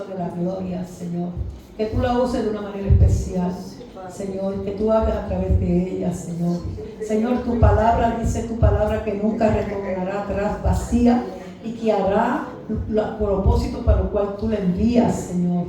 de la gloria, Señor. Que tú la uses de una manera especial, Señor. Que tú hables a través de ella, Señor. Señor, tu palabra dice tu palabra que nunca retornará atrás vacía y que hará los propósitos para los cuales tú le envías, Señor.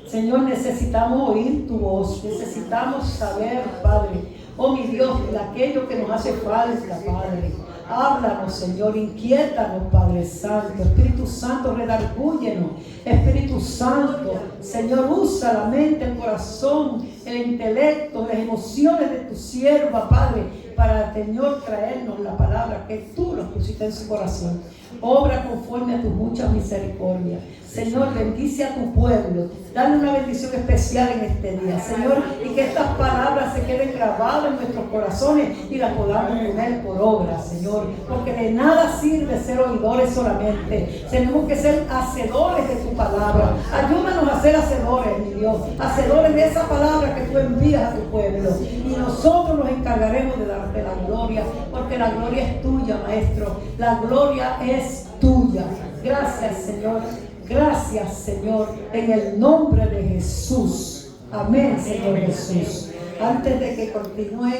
Señor, necesitamos oír tu voz. Necesitamos saber, Padre. Oh, mi Dios, de aquello que nos hace falta, Padre. Háblanos, Señor, inquiétanos, Padre Santo. Espíritu Santo, redargúyenos. Espíritu Santo, Señor, usa la mente, el corazón, el intelecto, las emociones de tu sierva, Padre, para, Señor, traernos la palabra que tú nos pusiste en su corazón. Obra conforme a tus muchas misericordias. Señor, bendice a tu pueblo. Dale una bendición especial en este día, Señor, y que estas palabras se queden grabadas en nuestros corazones y las podamos poner por obra, Señor, porque de nada sirve ser oidores solamente. Tenemos que ser hacedores de tu palabra. Ayúdanos a ser hacedores, mi Dios, hacedores de esa palabra que tú envías a tu pueblo, y nosotros nos encargaremos de darte la gloria, porque la gloria es tuya, Maestro. La gloria es tuya. Gracias, Señor. Gracias, Señor, en el nombre de Jesús. Amén, Señor Jesús. Antes de que continúe,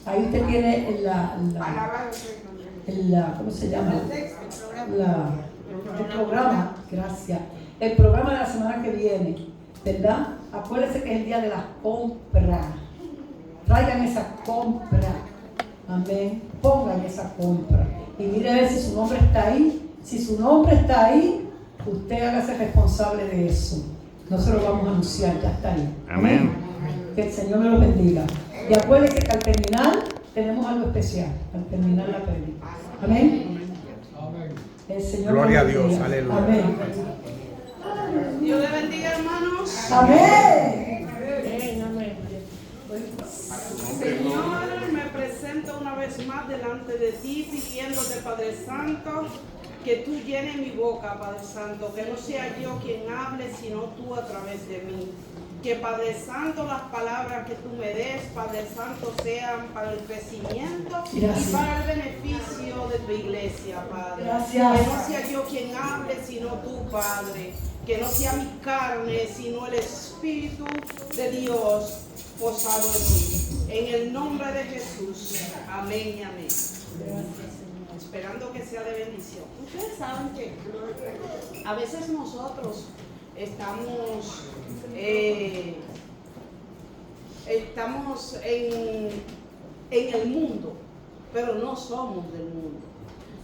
ahí usted tiene ¿cómo se llama? El programa. Gracias. El programa de la semana que viene, ¿verdad? Acuérdense que es el día de las compras. Traigan esa compra. Amén. Pongan esa compra. Y mire a ver si su nombre está ahí. Si su nombre está ahí, usted hágase responsable de eso. No se lo vamos a anunciar, ya está ahí. Amén. Que el Señor me lo bendiga. Y acuérdense que al terminar tenemos algo especial. Al terminar la película. Amén. El Señor Gloria a Dios. Aleluya. Amén. Dios le bendiga, hermanos. Amén. Señor, me presento una vez más delante de ti, pidiéndote, Padre Santo, que tú llenes mi boca, Padre Santo, que no sea yo quien hable, sino tú a través de mí. Que, Padre Santo, las palabras que tú me des, Padre Santo, sean para el crecimiento y para el beneficio de tu iglesia, Padre. Gracias. Que no sea yo quien hable, sino tú, Padre. Que no sea mi carne, sino el Espíritu de Dios posado en mí. En el nombre de Jesús. Amén y amén. Esperando que sea de bendición. Ustedes saben que a veces nosotros estamos en el mundo, pero no somos del mundo.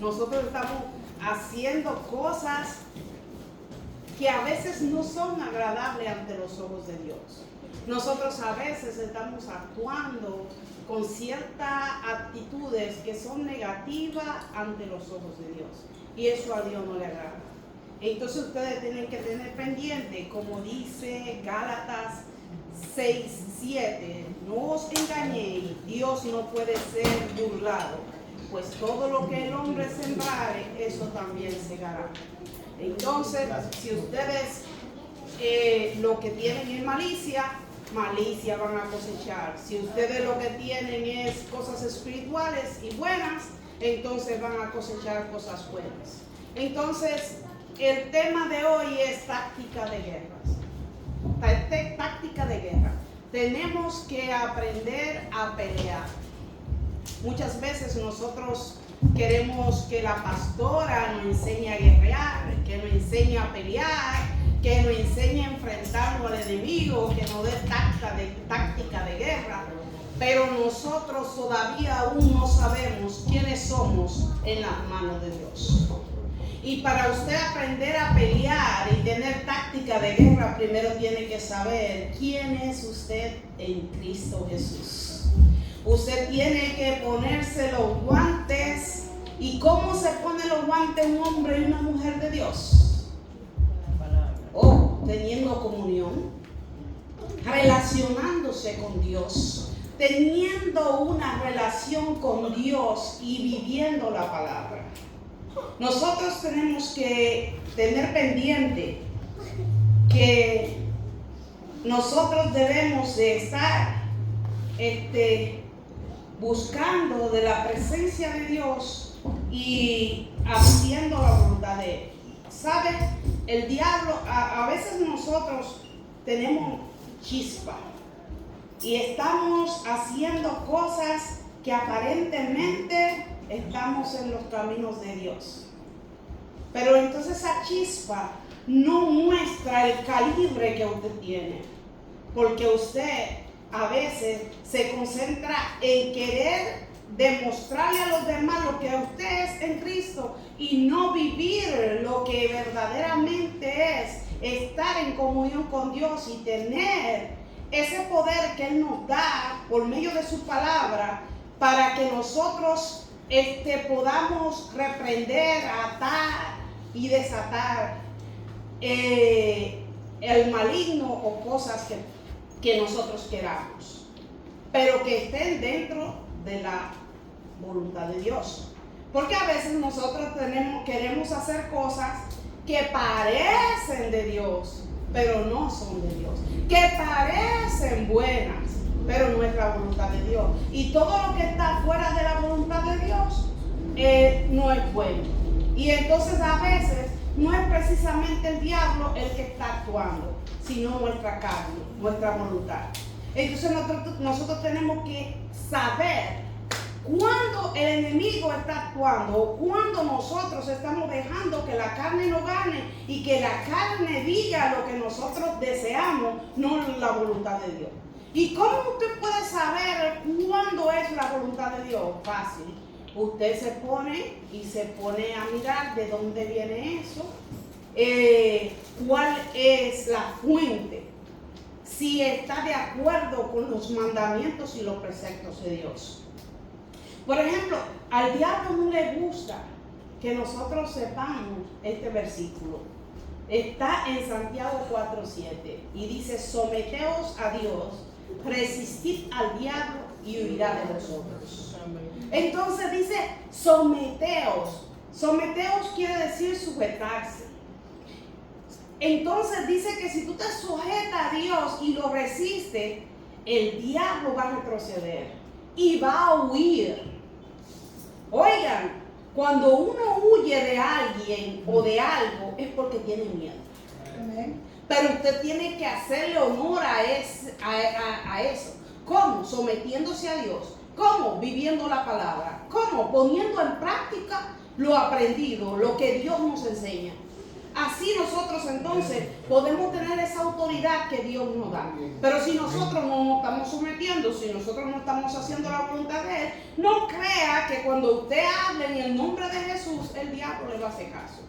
Nosotros estamos haciendo cosas que a veces no son agradables ante los ojos de Dios. Nosotros a veces estamos actuando con ciertas actitudes que son negativas ante los ojos de Dios, y eso a Dios no le agrada. Entonces ustedes tienen que tener pendiente, como dice Gálatas 6:7, no os engañéis, Dios no puede ser burlado, pues todo lo que el hombre sembrare, eso también segará. Entonces, si ustedes lo que tienen es malicia, malicia van a cosechar. Si ustedes lo que tienen es cosas espirituales y buenas, entonces van a cosechar cosas buenas. Entonces, el tema de hoy es táctica de guerras. Táctica de guerra. Tenemos que aprender a pelear. Muchas veces nosotros queremos que la pastora nos enseñe a guerrear, que nos enseñe a pelear, que nos enseñe a enfrentarnos al enemigo, que nos dé táctica de guerra. Pero nosotros todavía aún no sabemos quiénes somos en las manos de Dios. Y para usted aprender a pelear y tener táctica de guerra, primero tiene que saber quién es usted en Cristo Jesús. Usted tiene que ponerse los guantes. ¿Y cómo se pone los guantes un hombre y una mujer de Dios? Teniendo comunión, relacionándose con Dios, teniendo una relación con Dios y viviendo la palabra. Nosotros tenemos que tener pendiente que nosotros debemos de estar buscando de la presencia de Dios y haciendo la voluntad de Él. ¿Sabe? El diablo, a veces nosotros nosotros tenemos chispa y estamos haciendo cosas que aparentemente estamos en los caminos de Dios. Pero entonces esa chispa no muestra el calibre que usted tiene, porque usted a veces se concentra en querer demostrarle a los demás lo que usted es en Cristo y no vivir lo que verdaderamente es estar en comunión con Dios y tener ese poder que Él nos da por medio de su palabra para que nosotros podamos reprender, atar y desatar el maligno o cosas que nosotros queramos, pero que estén dentro de la voluntad de Dios. Porque a veces nosotros queremos hacer cosas que parecen de Dios, pero no son de Dios, que parecen buenas, pero no es la voluntad de Dios. Y todo lo que está fuera de la voluntad de Dios no es bueno. Y entonces a veces no es precisamente el diablo el que está actuando, sino nuestra carne, nuestra voluntad. Entonces nosotros tenemos que saber cuando el enemigo está actuando o cuando nosotros estamos dejando que la carne nos gane y que la carne diga lo que nosotros deseamos, no la voluntad de Dios. ¿Y cómo usted puede saber cuándo es la voluntad de Dios? Fácil. Usted se pone a mirar de dónde viene eso, cuál es la fuente, si está de acuerdo con los mandamientos y los preceptos de Dios. Por ejemplo, al diablo no le gusta que nosotros sepamos este versículo. Está en Santiago 4:7 y dice: someteos a Dios, resistid al diablo y huirá de vosotros. Entonces dice someteos. Someteos quiere decir sujetarse. Entonces dice que si tú te sujetas a Dios y lo resistes, el diablo va a retroceder y va a huir. Oigan, cuando uno huye de alguien o de algo es porque tiene miedo. Amén. Pero usted tiene que hacerle honor a eso. ¿Cómo? Sometiéndose a Dios. ¿Cómo? Viviendo la palabra. ¿Cómo? Poniendo en práctica lo aprendido, lo que Dios nos enseña. Así nosotros entonces podemos tener esa autoridad que Dios nos da. Pero si nosotros no nos estamos sometiendo, si nosotros no estamos haciendo la voluntad de Él, no crea que cuando usted hable en el nombre de Jesús, el diablo le va a hacer caso.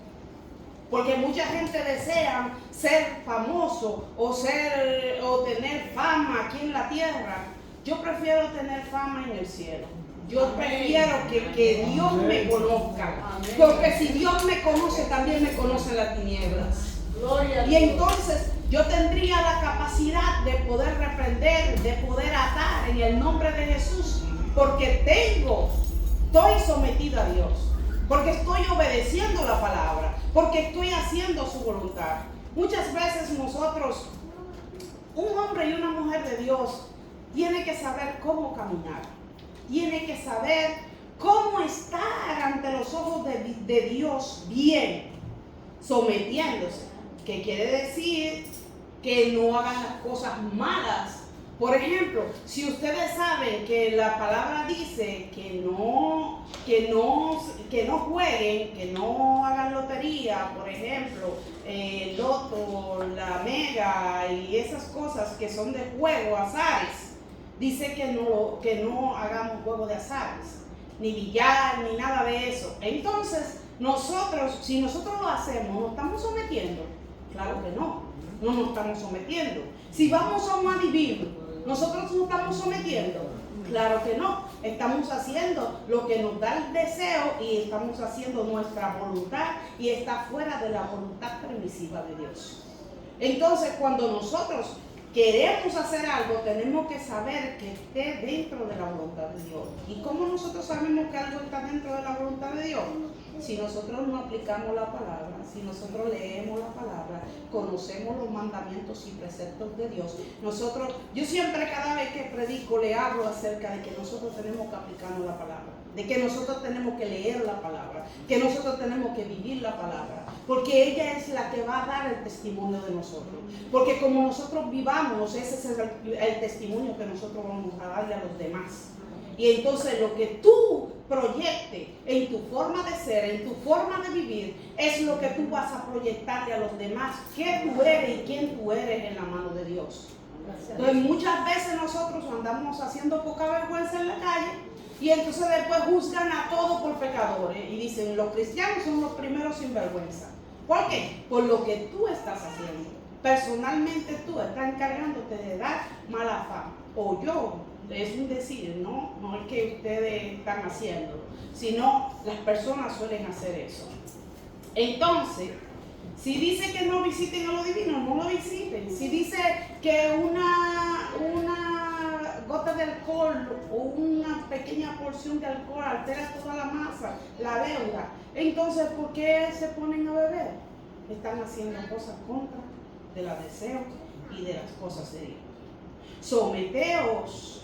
Porque mucha gente desea ser famoso o tener fama aquí en la tierra. Yo prefiero tener fama en el cielo. Yo prefiero que Dios me conozca. Porque si Dios me conoce, también me conocen las tinieblas. Y entonces yo tendría la capacidad de poder reprender, de poder atar en el nombre de Jesús. Porque estoy sometida a Dios. Porque estoy obedeciendo la palabra. Porque estoy haciendo su voluntad. Muchas veces nosotros, un hombre y una mujer de Dios, tiene que saber cómo caminar. Tiene que saber cómo estar ante los ojos de Dios bien, sometiéndose. Que quiere decir que no hagan las cosas malas. Por ejemplo, si ustedes saben que la palabra dice que no jueguen, que no hagan lotería, por ejemplo, loto, la mega y esas cosas que son de juego, azares. Dice que no hagamos juego de azares, ni billar, ni nada de eso. Entonces, si nosotros lo hacemos, ¿nos estamos sometiendo? Claro que no nos estamos sometiendo. Si vamos a un adivino, ¿nosotros nos estamos sometiendo? Claro que no. Estamos haciendo lo que nos da el deseo y estamos haciendo nuestra voluntad y está fuera de la voluntad permisiva de Dios. Entonces, cuando nosotros queremos hacer algo, tenemos que saber que esté dentro de la voluntad de Dios. ¿Y cómo nosotros sabemos que algo está dentro de la voluntad de Dios? Si nosotros no aplicamos la palabra, si nosotros leemos la palabra, conocemos los mandamientos y preceptos de Dios. Yo siempre, cada vez que predico, le hablo acerca de que nosotros tenemos que aplicarnos la palabra, de que nosotros tenemos que leer la palabra, que nosotros tenemos que vivir la palabra. porque ella es la que va a dar el testimonio de nosotros. Porque como nosotros vivamos, ese es el testimonio que nosotros vamos a darle a los demás. Y entonces lo que tú proyectes en tu forma de ser, en tu forma de vivir, es lo que tú vas a proyectarle a los demás, qué tú eres y quién tú eres en la mano de Dios. Entonces muchas veces nosotros andamos haciendo poca vergüenza en la calle y entonces después juzgan a todos por pecadores y dicen, los cristianos son los primeros sin vergüenza. ¿Por qué? Por lo que tú estás haciendo. Personalmente tú estás encargándote de dar mala fama. O yo, es un decir, no es que ustedes están haciendo, sino las personas suelen hacer eso. Entonces, si dice que no visiten a lo divino, no lo visiten. Si dice que una gota de alcohol o una pequeña porción de alcohol altera toda la masa, la deuda, entonces ¿por qué se ponen a beber? Están haciendo cosas contra de los deseos y de las cosas de Dios. Someteos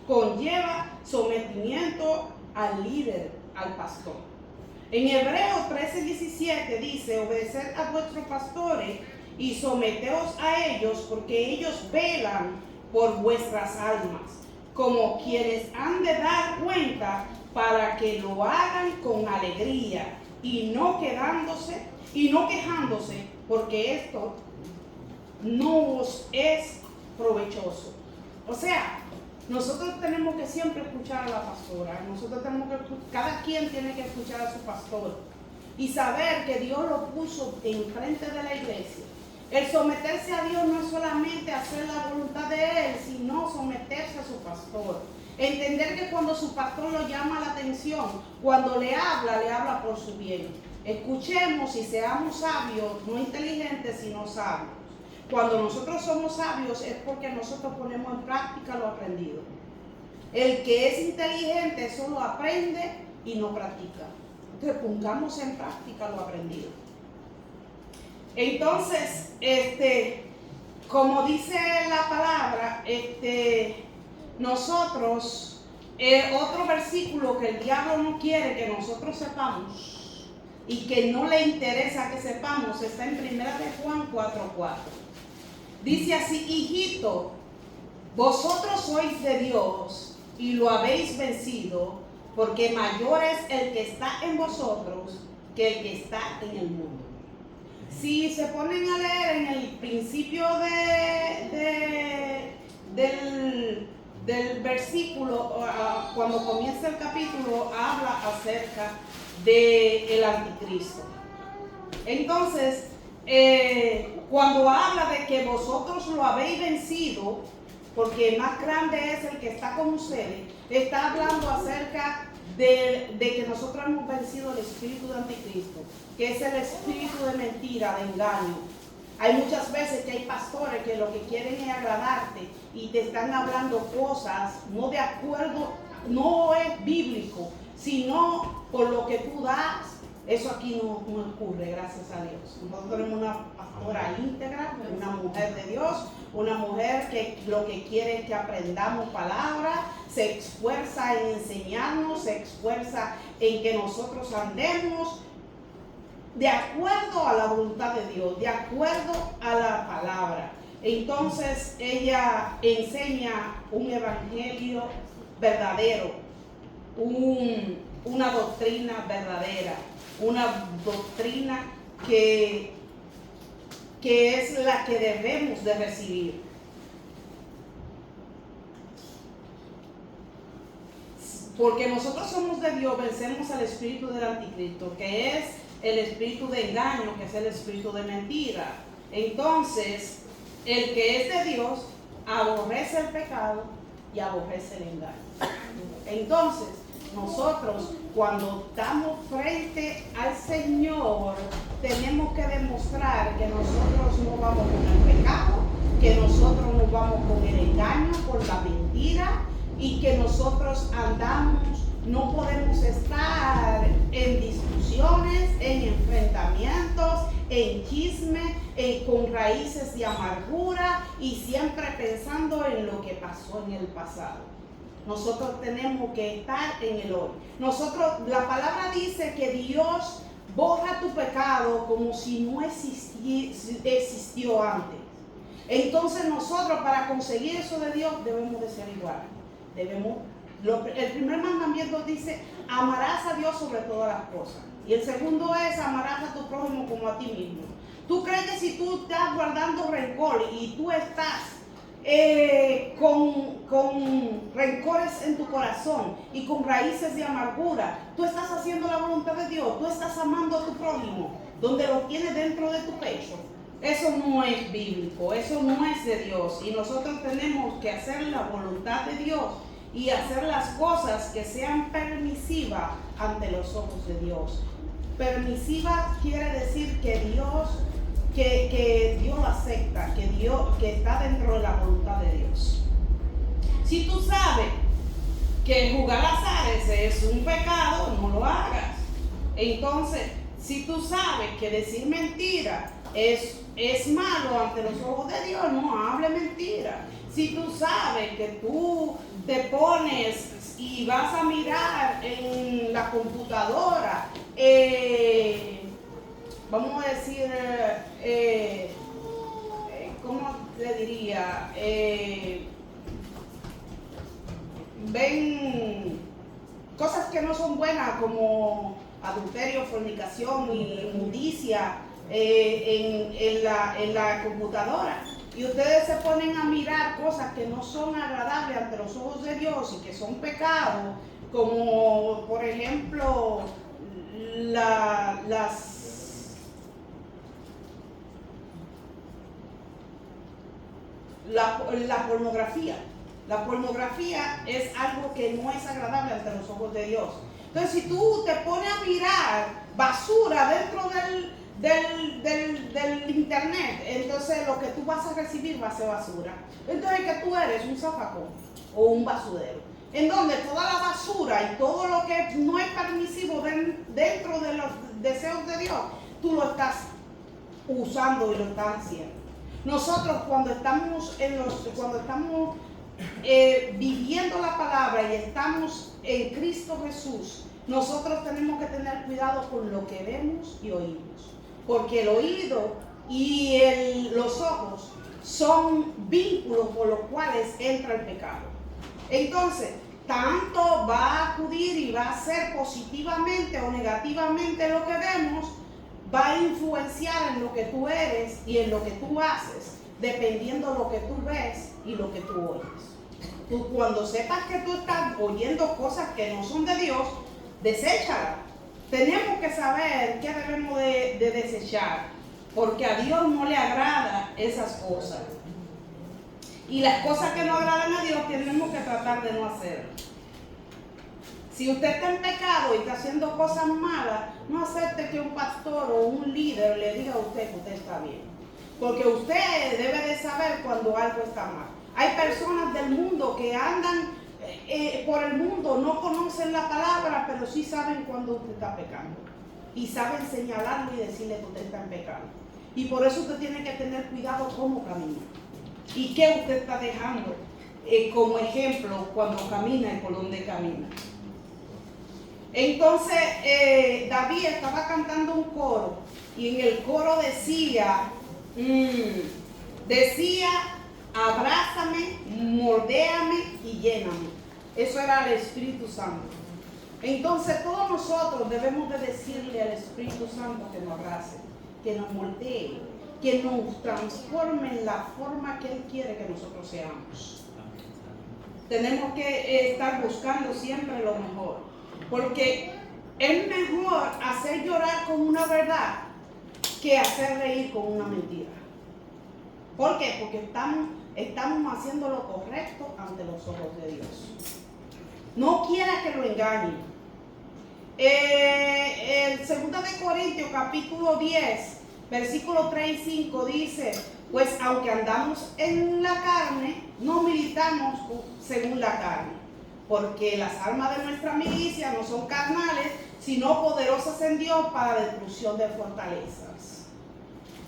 conlleva sometimiento al líder, al pastor. En Hebreos 13:17 dice, obedeced a vuestros pastores y someteos a ellos, porque ellos velan por vuestras almas, como quienes han de dar cuenta, para que lo hagan con alegría y no quejándose, porque esto no os es provechoso. O sea, nosotros tenemos que siempre escuchar a la pastora, cada quien tiene que escuchar a su pastor y saber que Dios lo puso enfrente de la iglesia. El someterse a Dios no es solamente hacer la voluntad de Él, sino someterse a su pastor. Entender que cuando su pastor lo llama la atención, cuando le habla por su bien. Escuchemos y seamos sabios, no inteligentes, sino sabios. Cuando nosotros somos sabios es porque nosotros ponemos en práctica lo aprendido. El que es inteligente solo aprende y no practica. Entonces pongamos en práctica lo aprendido. Entonces, como dice la palabra, nosotros, otro versículo que el diablo no quiere que nosotros sepamos y que no le interesa que sepamos, está en 1 de Juan 4:4. Dice así, hijito, vosotros sois de Dios y lo habéis vencido, porque mayor es el que está en vosotros que el que está en el mundo. Si se ponen a leer en el principio del versículo, cuando comienza el capítulo, habla acerca del anticristo. Entonces, cuando habla de que vosotros lo habéis vencido, porque más grande es el que está con ustedes, está hablando acerca de que nosotros hemos vencido el espíritu de anticristo, que es el espíritu de mentira, de engaño. Hay muchas veces que hay pastores que lo que quieren es agradarte y te están hablando cosas no de acuerdo, no es bíblico, sino por lo que tú das. Eso aquí no ocurre, gracias a Dios. Nosotros tenemos una pastora íntegra, una mujer de Dios, una mujer que lo que quiere es que aprendamos palabra, se esfuerza en enseñarnos, se esfuerza en que nosotros andemos de acuerdo a la voluntad de Dios, de acuerdo a la palabra. Entonces ella enseña un evangelio verdadero, una doctrina verdadera, una doctrina que es la que debemos de recibir. Porque nosotros somos de Dios, vencemos al espíritu del anticristo, que es el espíritu de engaño, que es el espíritu de mentira. Entonces, el que es de Dios aborrece el pecado y aborrece el engaño. Entonces, nosotros cuando estamos frente al Señor, tenemos que demostrar que nosotros no vamos con el pecado, que nosotros no vamos con el engaño, por la mentira, y que nosotros andamos, no podemos estar en discusiones, en enfrentamientos, en chisme, con raíces de amargura y siempre pensando en lo que pasó en el pasado. Nosotros tenemos que estar en el hoy. La palabra dice que Dios borra tu pecado como si no existió antes. Entonces nosotros, para conseguir eso de Dios, debemos de ser iguales. El primer mandamiento dice: amarás a Dios sobre todas las cosas. Y el segundo es: amarás a tu prójimo como a ti mismo. ¿Tú crees que si tú estás guardando rencor y tú estás con rencores en tu corazón y con raíces de amargura, tú estás haciendo la voluntad de Dios? Tú estás amando a tu prójimo donde lo tienes dentro de tu pecho. Eso no es bíblico, eso no es de Dios. Y nosotros tenemos que hacer la voluntad de Dios y hacer las cosas que sean permisivas ante los ojos de Dios. Permisiva quiere decir que Dios lo acepta, que está dentro de la voluntad de Dios. Si tú sabes que jugar azares es un pecado, no lo hagas. Entonces, si tú sabes que decir mentira es malo ante los ojos de Dios, no hable mentira. Si tú sabes que tú te pones y vas a mirar en la computadora, vamos a decir, ¿cómo te diría? Ven cosas que no son buenas, como adulterio, fornicación y inmundicia en la computadora, y ustedes se ponen a mirar cosas que no son agradables ante los ojos de Dios y que son pecados, como por ejemplo la pornografía. La pornografía es algo que no es agradable ante los ojos de Dios. Entonces, si tú te pones a mirar basura dentro del internet, entonces lo que tú vas a recibir va a ser basura. Entonces, que tú eres un zafacón o un basurero, en donde toda la basura y todo lo que no es permisivo dentro de los deseos de Dios, tú lo estás usando y lo estás haciendo. Nosotros cuando estamos viviendo la palabra y estamos en Cristo Jesús, nosotros tenemos que tener cuidado con lo que vemos y oímos, porque el oído y los ojos son vínculos por los cuales entra el pecado. Entonces, tanto va a acudir y va a ser positivamente o negativamente lo que vemos, va a influenciar en lo que tú eres y en lo que tú haces, dependiendo de lo que tú ves y lo que tú oyes. Tú, cuando sepas que tú estás oyendo cosas que no son de Dios, deséchala. Tenemos que saber qué debemos de desechar, porque a Dios no le agrada esas cosas. Y las cosas que no agradan a Dios tenemos que tratar de no hacer. Si usted está en pecado y está haciendo cosas malas, no acepte que un pastor o un líder le diga a usted que usted está bien. Porque usted debe de saber cuando algo está mal. Hay personas del mundo que andan por el mundo, no conocen la palabra, pero sí saben cuando usted está pecando. Y saben señalarlo y decirle que usted está en pecado. Y por eso usted tiene que tener cuidado cómo camina. Y qué usted está dejando como ejemplo cuando camina y por dónde camina. Entonces David estaba cantando un coro y en el coro decía, abrázame, moldéame y lléname. Eso era el Espíritu Santo. Entonces todos nosotros debemos de decirle al Espíritu Santo que nos abrace, que nos moldee, que nos transforme en la forma que Él quiere que nosotros seamos. Tenemos que estar buscando siempre lo mejor. Porque es mejor hacer llorar con una verdad que hacer reír con una mentira. ¿Por qué? Porque estamos haciendo lo correcto ante los ojos de Dios. No quiera que lo engañen. El 2 de Corintios capítulo 10, versículos 3 y 5 dice: pues aunque andamos en la carne, no militamos según la carne. Porque las armas de nuestra milicia no son carnales, sino poderosas en Dios para destrucción de fortalezas,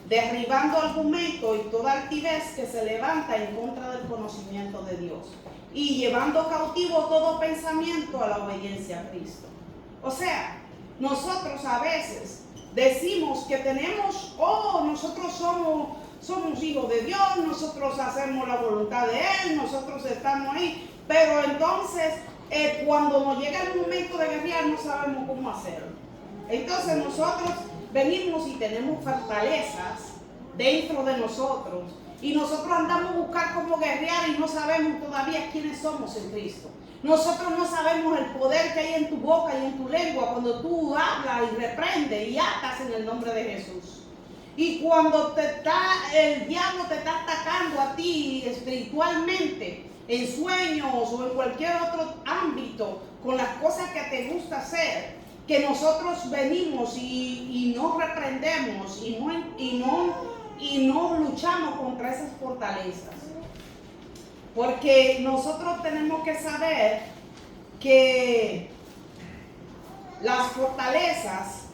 derribando argumentos y toda altivez que se levanta en contra del conocimiento de Dios, y llevando cautivo todo pensamiento a la obediencia a Cristo. O sea, nosotros a veces decimos que tenemos, nosotros somos hijos de Dios, nosotros hacemos la voluntad de Él, nosotros estamos ahí, pero entonces cuando nos llega el momento de guerrear no sabemos cómo hacerlo. Entonces nosotros venimos y tenemos fortalezas dentro de nosotros y nosotros andamos a buscar cómo guerrear y no sabemos todavía quiénes somos en Cristo. Nosotros no sabemos el poder que hay en tu boca y en tu lengua cuando tú hablas y reprendes y atas en el nombre de Jesús. Y cuando el diablo te está atacando a ti espiritualmente, en sueños o en cualquier otro ámbito, con las cosas que te gusta hacer, que nosotros venimos y nos reprendemos y no luchamos contra esas fortalezas. Porque nosotros tenemos que saber que las fortalezas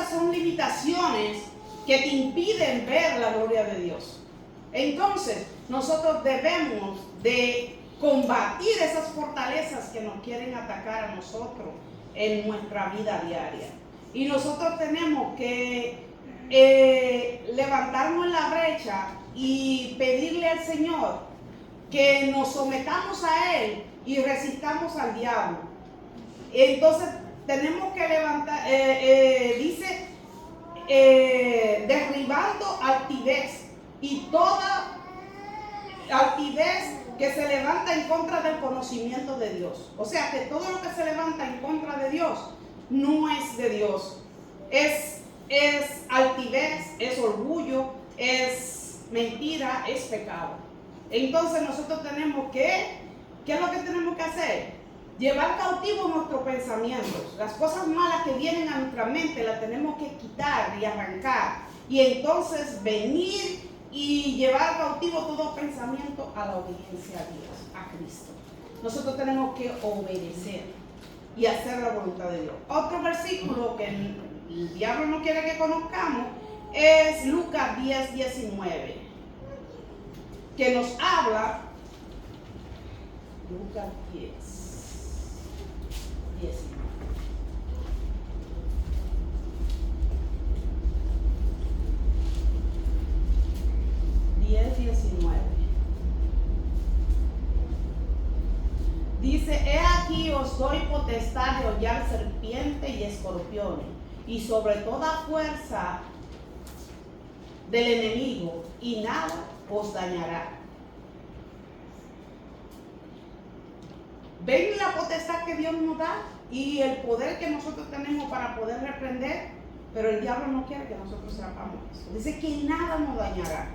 son limitaciones que te impiden ver la gloria de Dios. Entonces, nosotros debemos de combatir esas fortalezas que nos quieren atacar a nosotros en nuestra vida diaria. Y nosotros tenemos que levantarnos en la brecha y pedirle al Señor que nos sometamos a Él y resistamos al diablo. Entonces tenemos que levantar, dice, derribando altivez y toda altivez que se levanta en contra del conocimiento de Dios. O sea que todo lo que se levanta en contra de Dios no es de Dios. Es altivez, es orgullo, es mentira, es pecado. Entonces nosotros tenemos que, ¿qué es lo que tenemos que hacer? Llevar cautivo nuestros pensamientos. Las cosas malas que vienen a nuestra mente las tenemos que quitar y arrancar. Y entonces venir y llevar cautivo todo pensamiento a la obediencia a Dios, a Cristo. Nosotros tenemos que obedecer y hacer la voluntad de Dios. Otro versículo que el diablo no quiere que conozcamos es Lucas 10:19, que nos habla, Lucas 10:19. 10:19. Dice: he aquí os doy potestad de hollar serpientes y escorpiones, y sobre toda fuerza del enemigo, y nada os dañará. ¿Ven la potestad que Dios nos da y el poder que nosotros tenemos para poder reprender? Pero el diablo no quiere que nosotros sepamos eso. Dice que nada nos dañará.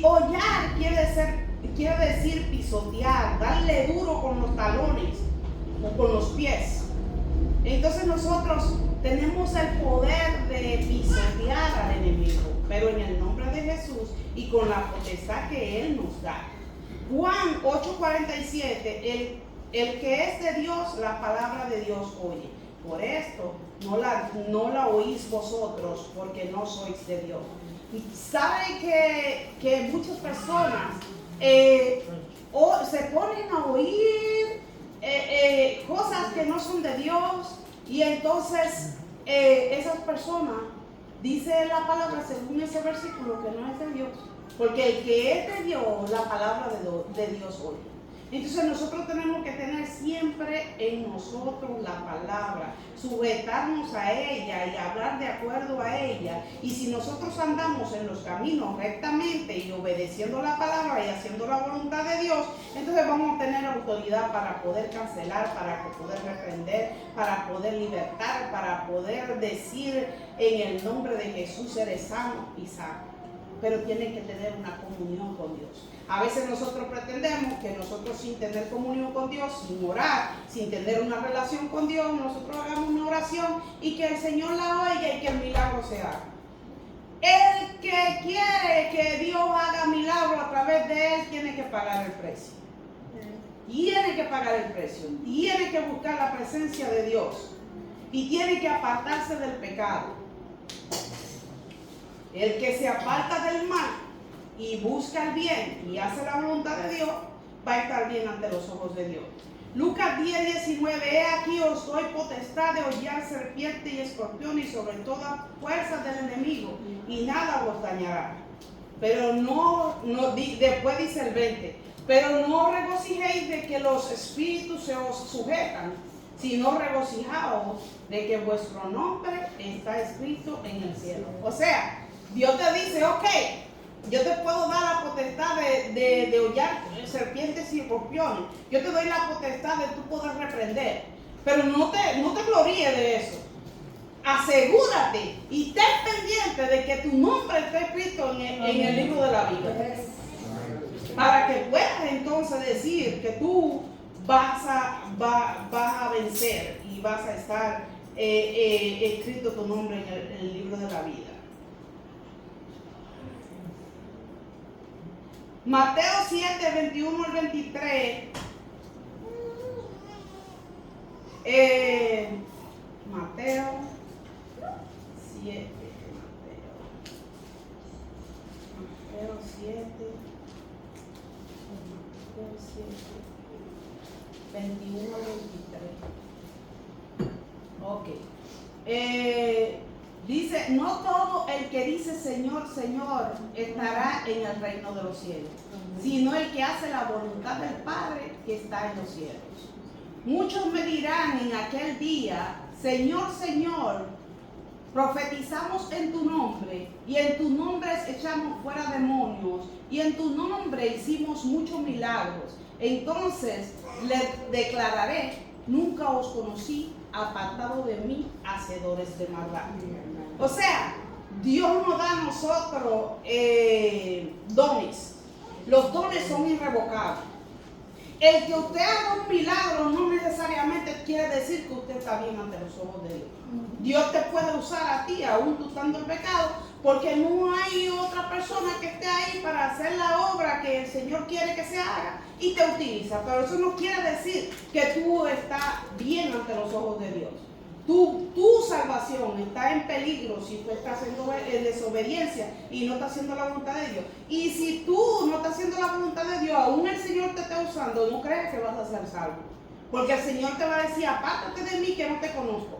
Hollar quiere decir pisotear, darle duro con los talones o con los pies. Entonces nosotros tenemos el poder de pisotear al enemigo, pero en el nombre de Jesús y con la potestad que Él nos da. Juan 8:47, el que es de Dios, la palabra de Dios oye. Por esto no la oís vosotros, porque no sois de Dios. ¿Sabe que muchas personas se ponen a oír cosas que no son de Dios? Y entonces esas personas, dice la palabra según ese versículo, que no es de Dios. Porque el que es de Dios, la palabra de Dios oye. Entonces nosotros tenemos que tener siempre en nosotros la palabra, sujetarnos a ella y hablar de acuerdo a ella. Y si nosotros andamos en los caminos rectamente y obedeciendo la palabra y haciendo la voluntad de Dios, entonces vamos a tener autoridad para poder cancelar, para poder reprender, para poder libertar, para poder decir en el nombre de Jesús eres sano y sano. Pero tiene que tener una comunión con Dios. A veces nosotros pretendemos que nosotros, sin tener comunión con Dios, sin orar, sin tener una relación con Dios, nosotros hagamos una oración y que el Señor la oiga y que el milagro se haga. El que quiere que Dios haga milagro a través de él tiene que pagar el precio. Tiene que pagar el precio. Tiene que buscar la presencia de Dios y tiene que apartarse del pecado. El que se aparta del mal y busca el bien y hace la voluntad de Dios, va a estar bien ante los ojos de Dios. Lucas 10:19, he aquí os doy potestad de hollar serpiente y escorpión y sobre toda fuerza del enemigo, y nada os dañará. Pero después dice el 20, pero no regocijéis de que los espíritus se os sujetan, sino regocijaos de que vuestro nombre está escrito en el cielo. O sea, Dios te dice, ok, yo te puedo dar la potestad de hollar serpientes y escorpiones. Yo te doy la potestad de tú poder reprender. Pero no te gloríes de eso. Asegúrate y ten pendiente de que tu nombre esté escrito en el libro de la vida. Para que puedas entonces decir que tú vas a vencer y vas a estar escrito tu nombre en el libro de la vida. Mateo 7, 21 al 23. Mateo 7. Mateo 7. 21 al 23. Ok. Dice, no todo el que dice Señor, Señor estará en el reino de los cielos, sino el que hace la voluntad del Padre que está en los cielos. Muchos me dirán en aquel día, Señor, Señor, profetizamos en tu nombre, y en tu nombre echamos fuera demonios, y en tu nombre hicimos muchos milagros. Entonces les declararé, nunca os conocí, apartado de mí, hacedores de maldad. O sea, Dios nos da a nosotros dones. Los dones son irrevocables. El que usted haga un milagro no necesariamente quiere decir que usted está bien ante los ojos de Dios. Dios te puede usar a ti, aún tú estando en pecado, porque no hay otra persona que esté ahí para hacer la obra que el Señor quiere que se haga y te utiliza. Pero eso no quiere decir que tú estás bien ante los ojos de Dios. Tu salvación está en peligro si tú estás haciendo desobediencia y no estás haciendo la voluntad de Dios. Y si tú no estás haciendo la voluntad de Dios, aún el Señor te está usando, no creas que vas a ser salvo. Porque el Señor te va a decir, apártate de mí que no te conozco.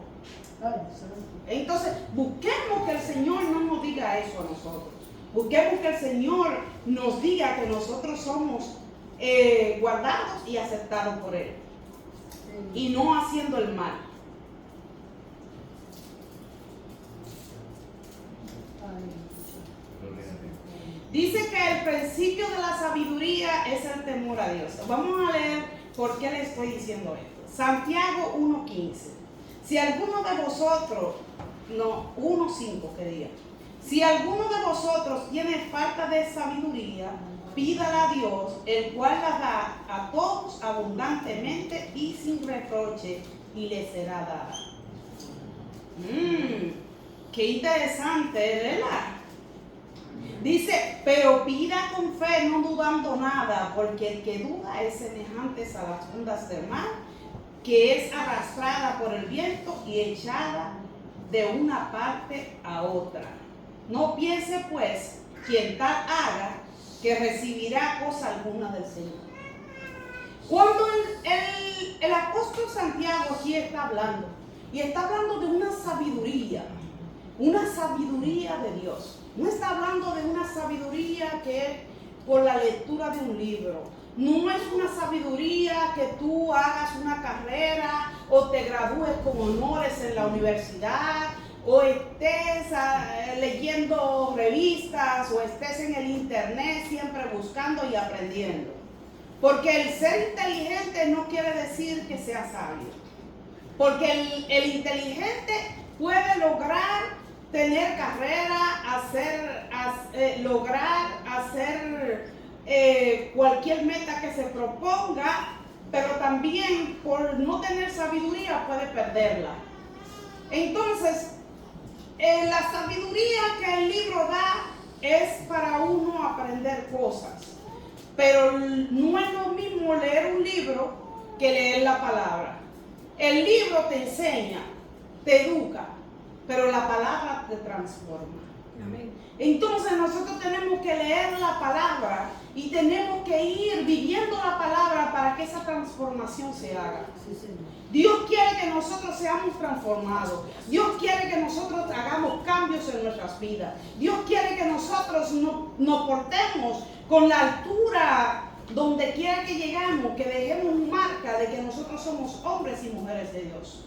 Entonces, busquemos que el Señor no nos diga eso a nosotros. Busquemos que el Señor nos diga que nosotros somos guardados y aceptados por Él. Y no haciendo el mal. Dice que el principio de la sabiduría es el temor a Dios. Vamos a leer por qué le estoy diciendo esto. Santiago 1:15. Si alguno de vosotros, 1:5 que diga. Si alguno de vosotros tiene falta de sabiduría, pídala a Dios, el cual la da a todos abundantemente y sin reproche, y le será dada. Qué interesante, ¿verdad? Dice, pero pida con fe, no dudando nada, porque el que duda es semejante a las ondas del mar, que es arrastrada por el viento y echada de una parte a otra. No piense pues quien tal haga que recibirá cosa alguna del Señor. Cuando el apóstol Santiago aquí está hablando, y está hablando de una sabiduría de Dios. No está hablando de una sabiduría que es por la lectura de un libro. No es una sabiduría que tú hagas una carrera o te gradúes con honores en la universidad o estés leyendo revistas o estés en el internet siempre buscando y aprendiendo. Porque el ser inteligente no quiere decir que sea sabio. Porque el inteligente puede lograr tener carrera, lograr hacer cualquier meta que se proponga, pero también por no tener sabiduría puede perderla. Entonces, la sabiduría que el libro da es para uno aprender cosas, pero no es lo mismo leer un libro que leer la palabra. El libro te enseña, te educa, pero la palabra te transforma. Amén. Entonces nosotros tenemos que leer la palabra y tenemos que ir viviendo la palabra para que esa transformación se haga. Dios quiere que nosotros seamos transformados. Dios quiere que nosotros hagamos cambios en nuestras vidas. Dios quiere que nosotros nos portemos con la altura donde quiera que llegamos, que dejemos marca de que nosotros somos hombres y mujeres de Dios.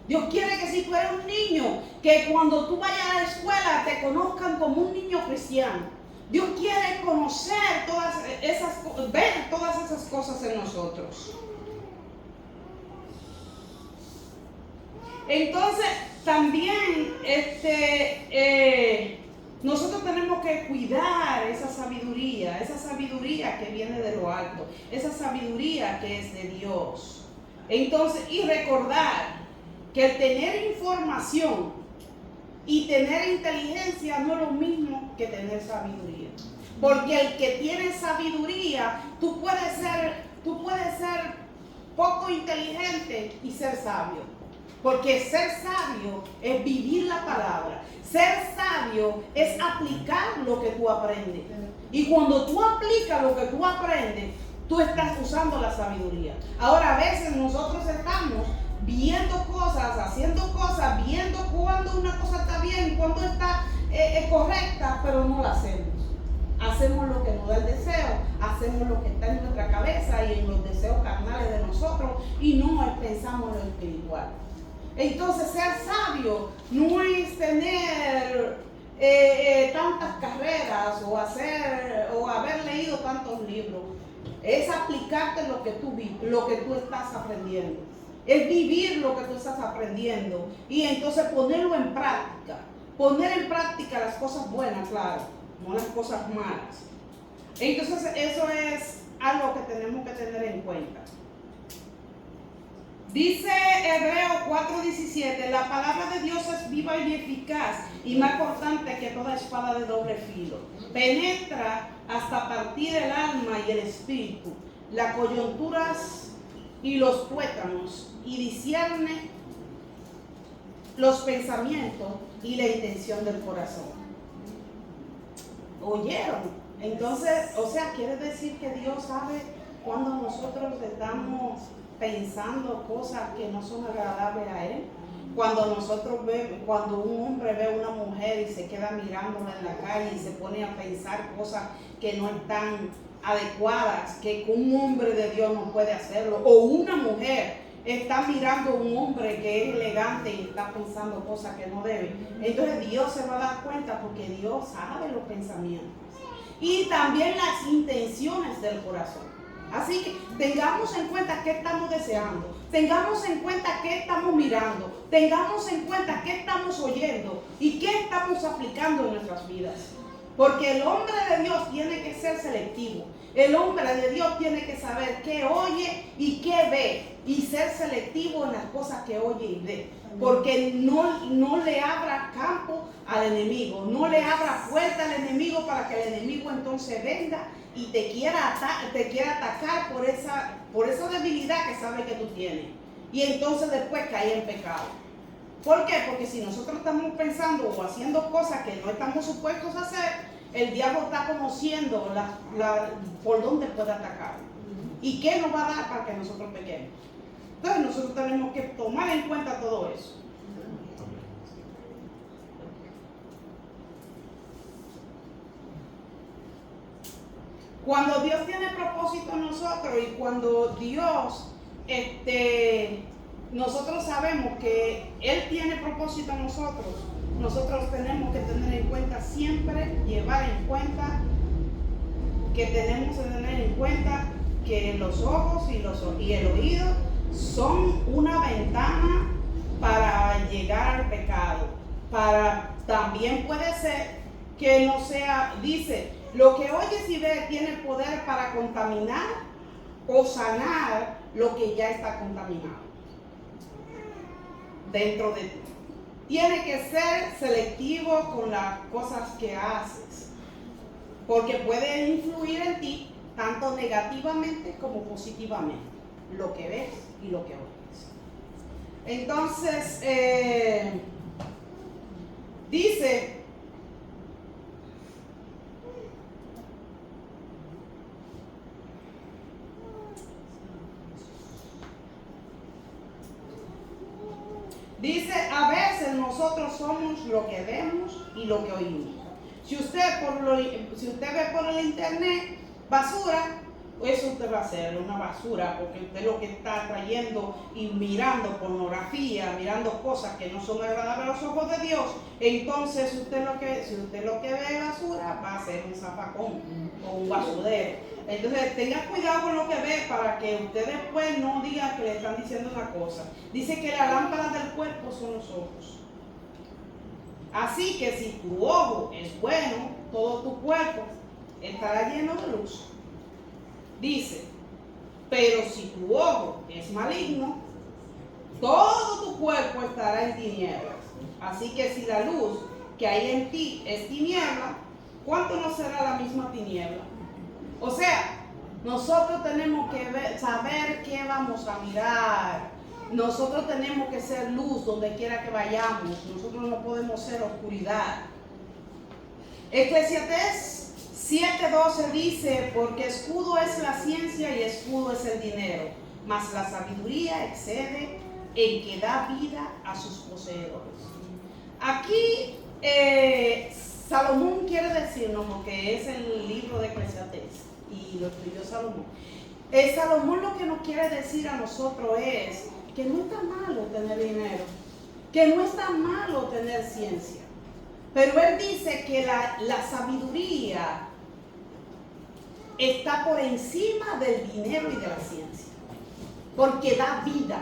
Dios quiere que si tú eres un niño, que cuando tú vayas a la escuela te conozcan como un niño cristiano. Dios quiere conocer ver todas esas cosas en nosotros. Entonces, también nosotros tenemos que cuidar esa sabiduría que viene de lo alto, esa sabiduría que es de Dios. Entonces, y recordar que el tener información y tener inteligencia no es lo mismo que tener sabiduría. Porque el que tiene sabiduría, tú puedes ser poco inteligente y ser sabio. Porque ser sabio es vivir la palabra. Ser sabio es aplicar lo que tú aprendes. Y cuando tú aplicas lo que tú aprendes, tú estás usando la sabiduría. Ahora a veces nosotros estamos viendo cosas, haciendo cosas, viendo cuando una cosa está bien, cuando está correcta, pero no la hacemos. Hacemos lo que nos da el deseo, hacemos lo que está en nuestra cabeza y en los deseos carnales de nosotros y no pensamos en lo espiritual. Entonces, ser sabio no es tener tantas carreras o haber leído tantos libros. Es aplicarte lo que tú estás aprendiendo. Es vivir lo que tú estás aprendiendo y entonces ponerlo en práctica. Poner en práctica las cosas buenas, claro, no las cosas malas. Entonces, eso es algo que tenemos que tener en cuenta. Dice Hebreos 4:17, la palabra de Dios es viva y eficaz y más cortante que toda espada de doble filo. Penetra hasta partir el alma y el espíritu, las coyunturas y los tuétanos, y discierne los pensamientos y la intención del corazón. ¿Oyeron? Entonces, quiere decir que Dios sabe cuando nosotros estamos pensando cosas que no son agradables a Él. Cuando un hombre ve a una mujer y se queda mirándola en la calle y se pone a pensar cosas que no están adecuadas, que un hombre de Dios no puede hacerlo, o una mujer está mirando a un hombre que es elegante y está pensando cosas que no debe, entonces Dios se va a dar cuenta porque Dios sabe los pensamientos y también las intenciones del corazón. Así que tengamos en cuenta qué estamos deseando, tengamos en cuenta qué estamos mirando, tengamos en cuenta qué estamos oyendo y qué estamos aplicando en nuestras vidas. Porque el hombre de Dios tiene que ser selectivo. El hombre de Dios tiene que saber qué oye y qué ve y ser selectivo en las cosas que oye y ve. Porque no le abra campo al enemigo, no le abra puerta al enemigo para que el enemigo entonces venga y te quiera atacar por esa debilidad que sabe que tú tienes. Y entonces después cae en pecado. ¿Por qué? Porque si nosotros estamos pensando o haciendo cosas que no estamos supuestos a hacer, el diablo está conociendo por dónde puede atacar y qué nos va a dar para que nosotros pequemos. Entonces nosotros tenemos que tomar en cuenta todo eso. Cuando Dios tiene propósito en nosotros y cuando Dios, nosotros sabemos que Él tiene propósito en nosotros tenemos que tener en cuenta siempre, llevar en cuenta que tenemos que tener en cuenta que los ojos y el oído son una ventana para llegar al pecado. También puede ser que no sea, dice, lo que oyes y ves tiene poder para contaminar o sanar lo que ya está contaminado dentro de ti. Tiene que ser selectivo con las cosas que haces, porque puede influir en ti tanto negativamente como positivamente, lo que ves y lo que oyes. Entonces, dice Dice, a veces nosotros somos lo que vemos y lo que oímos. Si usted ve por el internet basura, eso usted va a hacer una basura, porque usted lo que está trayendo y mirando pornografía, mirando cosas que no son agradables a los ojos de Dios, entonces si usted lo que ve basura, va a ser un zafacón o un basurero. Entonces tenga cuidado con lo que ve para que usted después no diga que le están diciendo una cosa. Dice que la lámpara del cuerpo son los ojos. Así que si tu ojo es bueno, todo tu cuerpo estará lleno de luz. Dice, pero si tu ojo es maligno, todo tu cuerpo estará en tinieblas. Así que si la luz que hay en ti es tiniebla, ¿cuánto no será la misma tiniebla? O sea, nosotros tenemos que saber qué vamos a mirar. Nosotros tenemos que ser luz donde quiera que vayamos. Nosotros no podemos ser oscuridad. Eclesiastés 7:12 dice, porque escudo es la ciencia y escudo es el dinero, mas la sabiduría excede en que da vida a sus poseedores. Aquí Salomón quiere decirnos, porque es el libro de Eclesiastés y lo escribió Salomón. Salomón lo que nos quiere decir a nosotros es que no está malo tener dinero, que no está malo tener ciencia, pero él dice que la sabiduría está por encima del dinero y de la ciencia, porque da vida.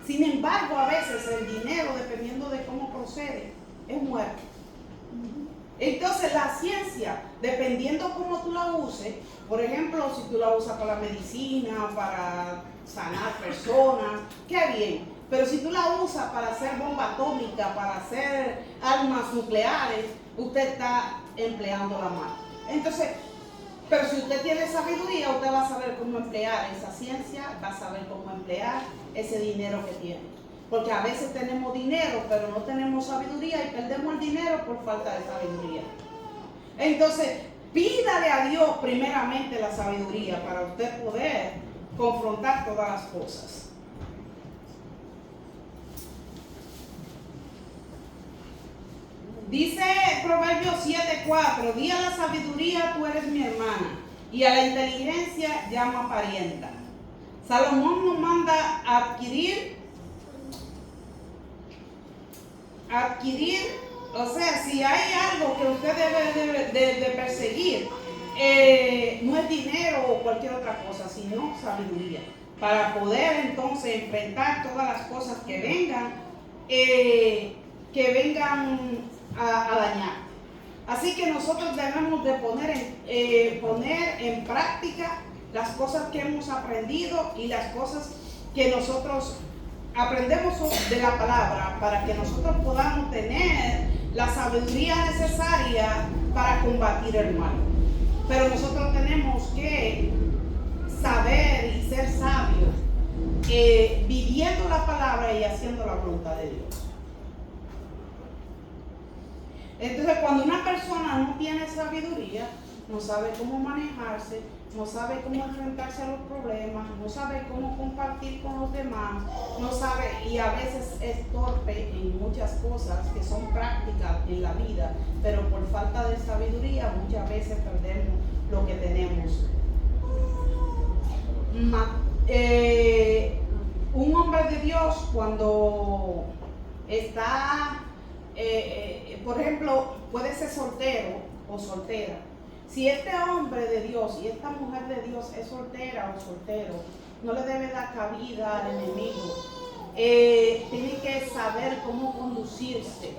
Sin embargo, a veces el dinero, dependiendo de cómo procede, es muerte. Entonces la ciencia, dependiendo cómo tú la uses, por ejemplo, si tú la usas para la medicina, para sanar personas, qué bien. Pero si tú la usas para hacer bomba atómica, para hacer armas nucleares, usted está empleándola mal. Entonces, pero si usted tiene sabiduría, usted va a saber cómo emplear esa ciencia, va a saber cómo emplear ese dinero que tiene. Porque a veces tenemos dinero, pero no tenemos sabiduría y perdemos el dinero por falta de sabiduría. Entonces, pídale a Dios primeramente la sabiduría para usted poder confrontar todas las cosas. Dice Proverbios 7:4, di a la sabiduría, tú eres mi hermana, y a la inteligencia llama parienta. Salomón nos manda a adquirir, o sea, si hay algo que usted debe de perseguir, no es dinero o cualquier otra cosa, sino sabiduría, para poder entonces enfrentar todas las cosas que vengan a dañar. Así que nosotros debemos de poner en práctica las cosas que hemos aprendido y las cosas que nosotros aprendemos de la palabra, para que nosotros podamos tener la sabiduría necesaria para combatir el mal. Pero nosotros tenemos que saber y ser sabios, viviendo la palabra y haciendo la voluntad de Dios. Entonces, cuando una persona no tiene sabiduría, no sabe cómo manejarse, no sabe cómo enfrentarse a los problemas, no sabe cómo compartir con los demás, no sabe, y a veces es torpe en muchas cosas que son prácticas en la vida, pero por falta de sabiduría muchas veces perdemos lo que tenemos. Un hombre de Dios, cuando está, por ejemplo, puede ser soltero o soltera. Si este hombre de Dios y esta mujer de Dios es soltera o soltero, no le debe dar cabida al enemigo. Tiene que saber cómo conducirse.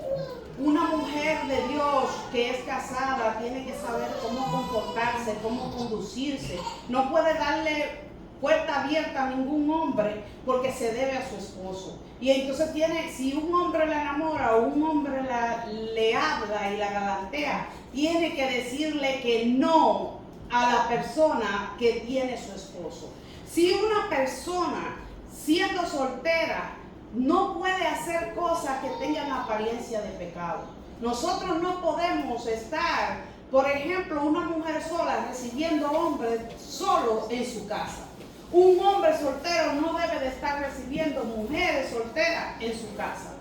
Una mujer de Dios que es casada tiene que saber cómo comportarse, cómo conducirse. No puede darle puerta abierta a ningún hombre porque se debe a su esposo. Y entonces si un hombre la enamora o un hombre le habla y la galantea, tiene que decirle que no a la persona que tiene su esposo. Si una persona siendo soltera no puede hacer cosas que tengan apariencia de pecado, nosotros no podemos estar, por ejemplo, una mujer sola recibiendo hombres solo en su casa. Un hombre soltero no debe de estar recibiendo mujeres solteras en su casa.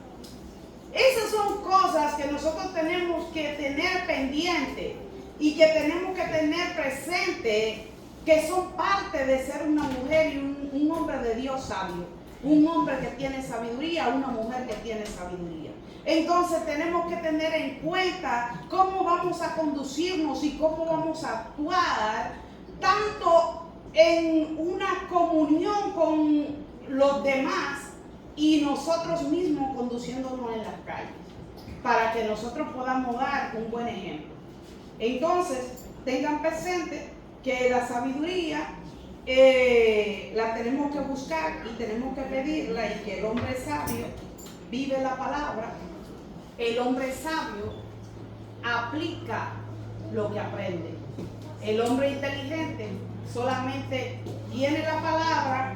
Esas son cosas que nosotros tenemos que tener pendiente y que tenemos que tener presente, que son parte de ser una mujer y un hombre de Dios sabio. Un hombre que tiene sabiduría, una mujer que tiene sabiduría. Entonces tenemos que tener en cuenta cómo vamos a conducirnos y cómo vamos a actuar, tanto en una comunión con los demás y nosotros mismos conduciéndonos en las calles, para que nosotros podamos dar un buen ejemplo. Entonces, tengan presente que la sabiduría la tenemos que buscar y tenemos que pedirla, y que el hombre sabio vive la palabra. El hombre sabio aplica lo que aprende. El hombre inteligente solamente tiene la palabra,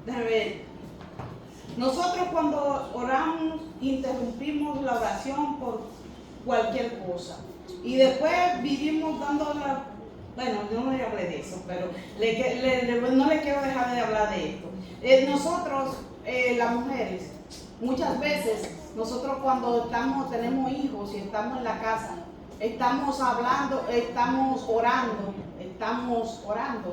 déjame ver. Nosotros cuando oramos interrumpimos la oración por cualquier cosa y después vivimos dando la... Bueno, yo no le hablé de eso, pero no le quiero dejar de hablar de esto. Nosotros, las mujeres, muchas veces, nosotros cuando tenemos hijos y estamos en la casa, estamos hablando, estamos orando,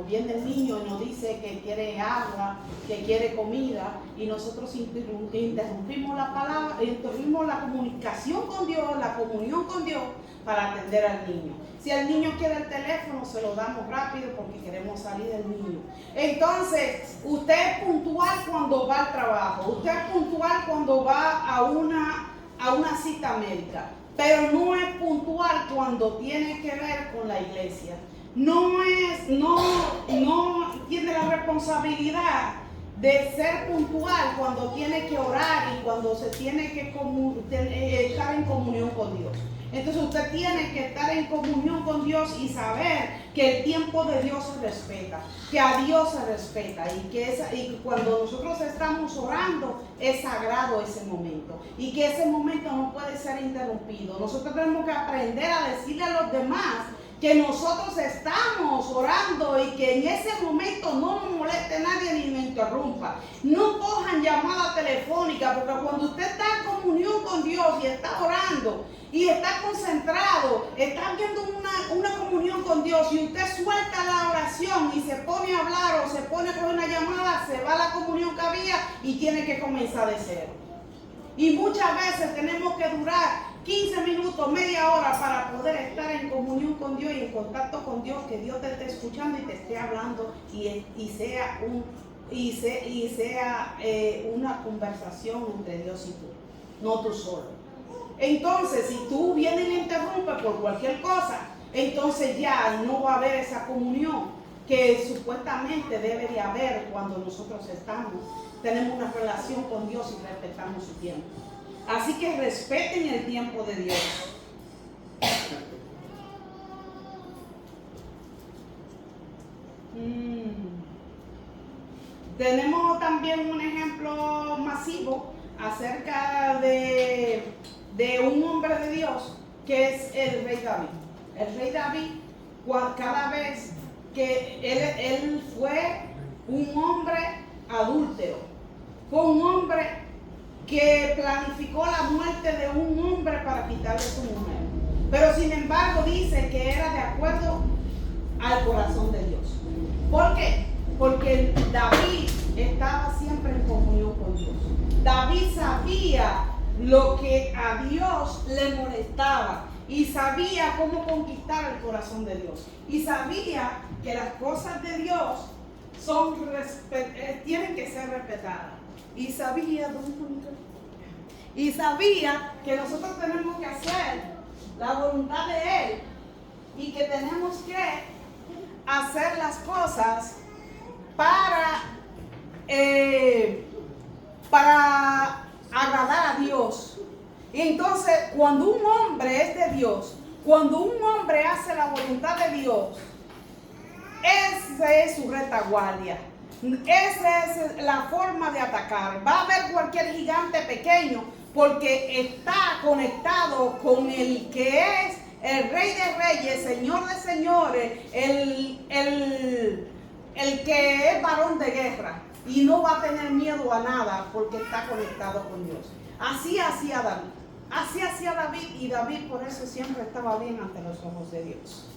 viene el niño y nos dice que quiere agua, que quiere comida, y nosotros interrumpimos la palabra, interrumpimos la comunicación con Dios, la comunión con Dios, para atender al niño. Si el niño quiere el teléfono, se lo damos rápido porque queremos salir del niño. Entonces, usted es puntual cuando va al trabajo, usted es puntual cuando va a una cita médica, pero no es puntual cuando tiene que ver con la iglesia. No tiene la responsabilidad de ser puntual cuando tiene que orar y cuando se tiene que estar en comunión con Dios. Entonces usted tiene que estar en comunión con Dios y saber que el tiempo de Dios se respeta, que a Dios se respeta, y cuando nosotros estamos orando es sagrado ese momento, y que ese momento no puede ser interrumpido. Nosotros tenemos que aprender a decirle a los demás que nosotros estamos orando y que en ese momento no nos moleste nadie ni nos interrumpa. No cojan llamada telefónica, porque cuando usted está en comunión con Dios y está orando y está concentrado, está viendo una comunión con Dios, y usted suelta la oración y se pone a hablar o se pone con una llamada, se va a la comunión que había y tiene que comenzar de cero. Y muchas veces tenemos que durar 15 minutos, media hora para poder estar en comunión con Dios y en contacto con Dios, que Dios te esté escuchando y te esté hablando y sea una conversación entre Dios y tú, no tú solo. Entonces, si tú vienes y le interrumpes por cualquier cosa, entonces ya no va a haber esa comunión que supuestamente debe de haber cuando nosotros tenemos una relación con Dios y respetamos su tiempo. Así que respeten el tiempo de Dios. Tenemos también un ejemplo masivo acerca de un hombre de Dios, que es el rey David. El rey David, cada vez que él fue un hombre adúltero, fue un hombre que planificó la muerte de un hombre para quitarle su mujer. Pero sin embargo dice que era de acuerdo al corazón de Dios. ¿Por qué? Porque David estaba siempre en comunión con Dios. David sabía lo que a Dios le molestaba y sabía cómo conquistar el corazón de Dios. Y sabía que las cosas de Dios tienen que ser respetadas. Y sabía que nosotros tenemos que hacer la voluntad de Él y que tenemos que hacer las cosas para agradar a Dios. Y entonces, cuando un hombre es de Dios, cuando un hombre hace la voluntad de Dios, esa es su retaguardia. Esa es la forma de atacar. Va a haber cualquier gigante pequeño porque está conectado con el que es el Rey de Reyes, Señor de Señores, el que es varón de guerra y no va a tener miedo a nada porque está conectado con Dios. Así hacía David. Así hacía David, y David por eso siempre estaba bien ante los ojos de Dios.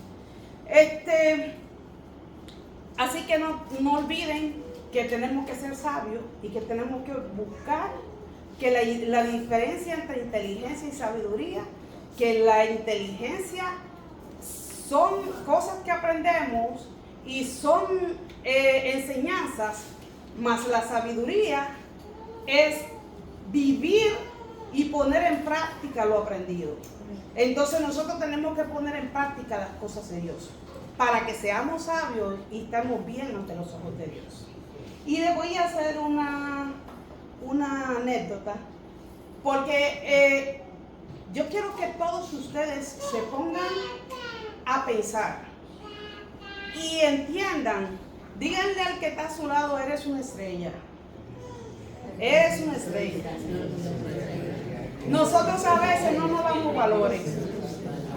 Así que no olviden que tenemos que ser sabios y que tenemos que buscar que la diferencia entre inteligencia y sabiduría, que la inteligencia son cosas que aprendemos y son enseñanzas, más la sabiduría es vivir y poner en práctica lo aprendido. Entonces nosotros tenemos que poner en práctica las cosas de Dios para que seamos sabios y estemos bien ante los ojos de Dios. Y les voy a hacer una anécdota, porque yo quiero que todos ustedes se pongan a pensar y entiendan. Díganle al que está a su lado: eres una estrella. Eres una estrella. Nosotros a veces no nos damos valores.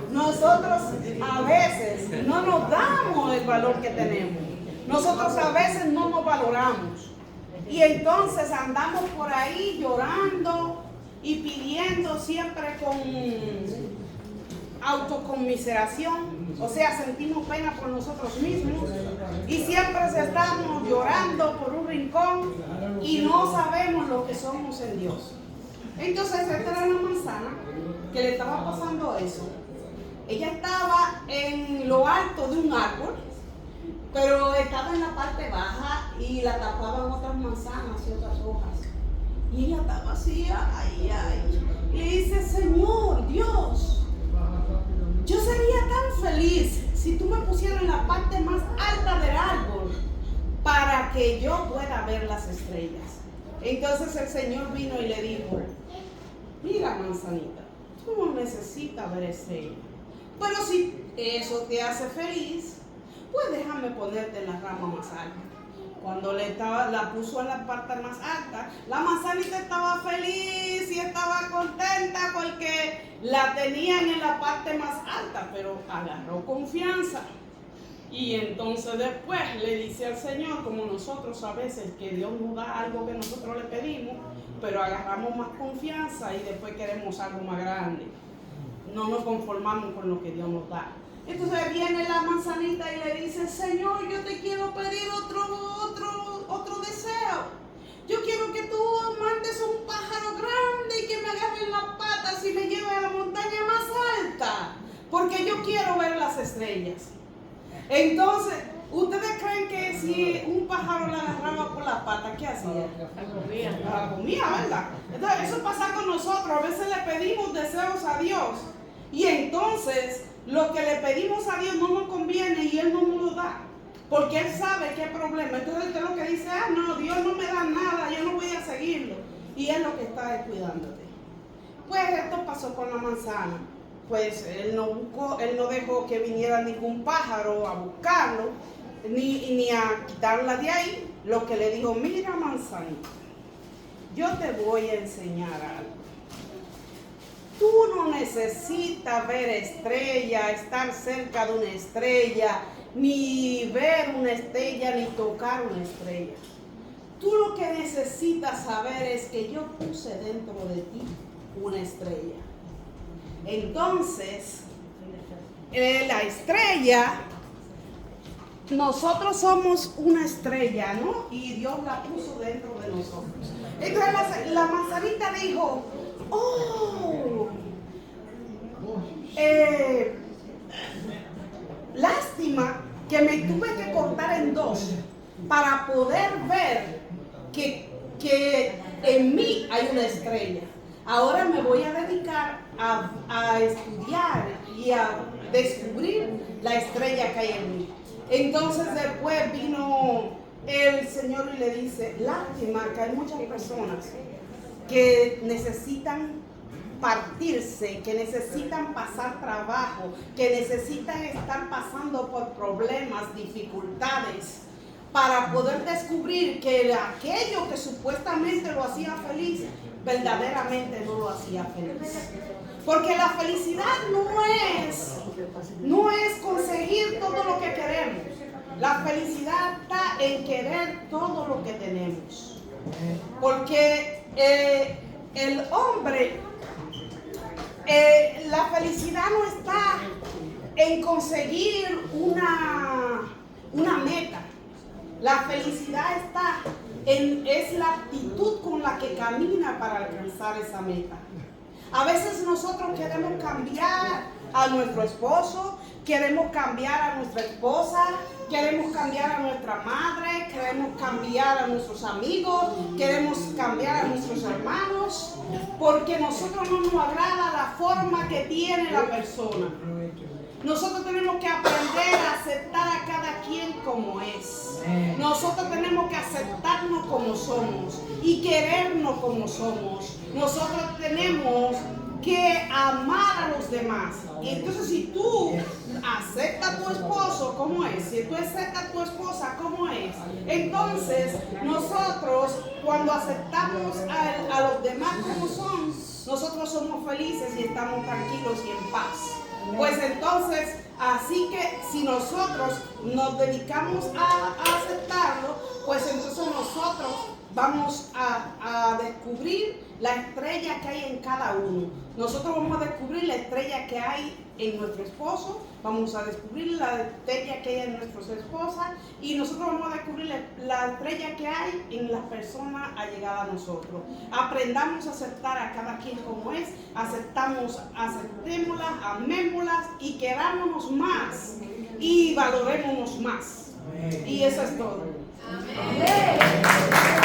Nosotros a veces no nos damos el valor que tenemos. Nosotros a veces no nos valoramos. Y entonces andamos por ahí llorando y pidiendo siempre con autoconmiseración. O sea, sentimos pena por nosotros mismos y siempre estamos llorando por un rincón y no sabemos lo que somos en Dios. Entonces esta era una manzana que le estaba pasando eso. Ella estaba en lo alto de un árbol, pero estaba en la parte baja y la tapaban otras manzanas y otras hojas. Y ella estaba así, ay. Y le dice: Señor Dios, yo sería tan feliz si tú me pusieras en la parte más alta del árbol para que yo pueda ver las estrellas. Entonces el Señor vino y le dijo: mira, manzanita, tú no necesitas ver estrellas, pero si eso te hace feliz, pues déjame ponerte en la rama más alta. Cuando la puso en la parte más alta, la manzanita estaba feliz y estaba contenta porque la tenían en la parte más alta, pero agarró confianza. Y entonces después le dice al Señor, como nosotros a veces, que Dios nos da algo que nosotros le pedimos, pero agarramos más confianza y después queremos algo más grande. No nos conformamos con lo que Dios nos da. Entonces viene la manzanita y le dice: Señor, yo te quiero pedir otro deseo. Yo quiero que tú mandes un pájaro grande y que me agarre en las patas y me lleve a la montaña más alta, porque yo quiero ver las estrellas. Entonces, ¿ustedes creen que si un pájaro la agarraba por las patas, qué hacía? La comía, ¿verdad? Entonces, eso pasa con nosotros. A veces le pedimos deseos a Dios y entonces lo que le pedimos a Dios no nos conviene y Él no nos lo da, porque Él sabe qué problema. Entonces usted lo que dice: no, Dios no me da nada, yo no voy a seguirlo. Y Él lo que está es cuidándote. Pues esto pasó con la manzana. Pues Él no dejó que viniera ningún pájaro a buscarlo, ni a quitarla de ahí. Lo que le dijo: mira, manzanita, yo te voy a enseñar algo. Tú no necesitas ver estrella, estar cerca de una estrella, ni ver una estrella, ni tocar una estrella. Tú lo que necesitas saber es que yo puse dentro de ti una estrella. Entonces, la estrella, nosotros somos una estrella, ¿no? Y Dios la puso dentro de nosotros. Entonces la manzanita dijo: oh, lástima que me tuve que cortar en dos para poder ver que en mí hay una estrella. Ahora me voy a dedicar a estudiar y a descubrir la estrella que hay en mí. Entonces después vino el Señor y le dice: lástima que hay muchas personas que necesitan partirse, que necesitan pasar trabajo, que necesitan estar pasando por problemas, dificultades, para poder descubrir que aquello que supuestamente lo hacía feliz, verdaderamente no lo hacía feliz. Porque la felicidad no es todo lo que queremos. La felicidad está en querer todo lo que tenemos. Porque el hombre, la felicidad no está en conseguir una meta. La felicidad es la actitud con la que camina para alcanzar esa meta. A veces nosotros queremos cambiar a nuestro esposo, queremos cambiar a nuestra esposa, queremos cambiar a nuestra madre, queremos cambiar a nuestros amigos, queremos cambiar a nuestros hermanos, porque a nosotros no nos agrada la forma que tiene la persona. Nosotros tenemos que aprender a aceptar a cada quien como es. Nosotros tenemos que aceptarnos como somos y querernos como somos. Nosotros tenemos que amar a los demás. Y entonces si tú aceptas a tu esposo como es, si tú aceptas a tu esposa como es, entonces nosotros cuando aceptamos a los demás como son, nosotros somos felices y estamos tranquilos y en paz. Pues entonces, así que si nosotros nos dedicamos a aceptarlo, pues entonces nosotros vamos a descubrir la estrella que hay en cada uno. Nosotros vamos a descubrir la estrella que hay en nuestro esposo, vamos a descubrir la estrella que hay en nuestras esposas y nosotros vamos a descubrir la estrella que hay en las personas allegadas a nosotros. Aprendamos a aceptar a cada quien como es, aceptémoslas, amémoslas y querámonos más y valorémonos más. Y eso es todo. Amén.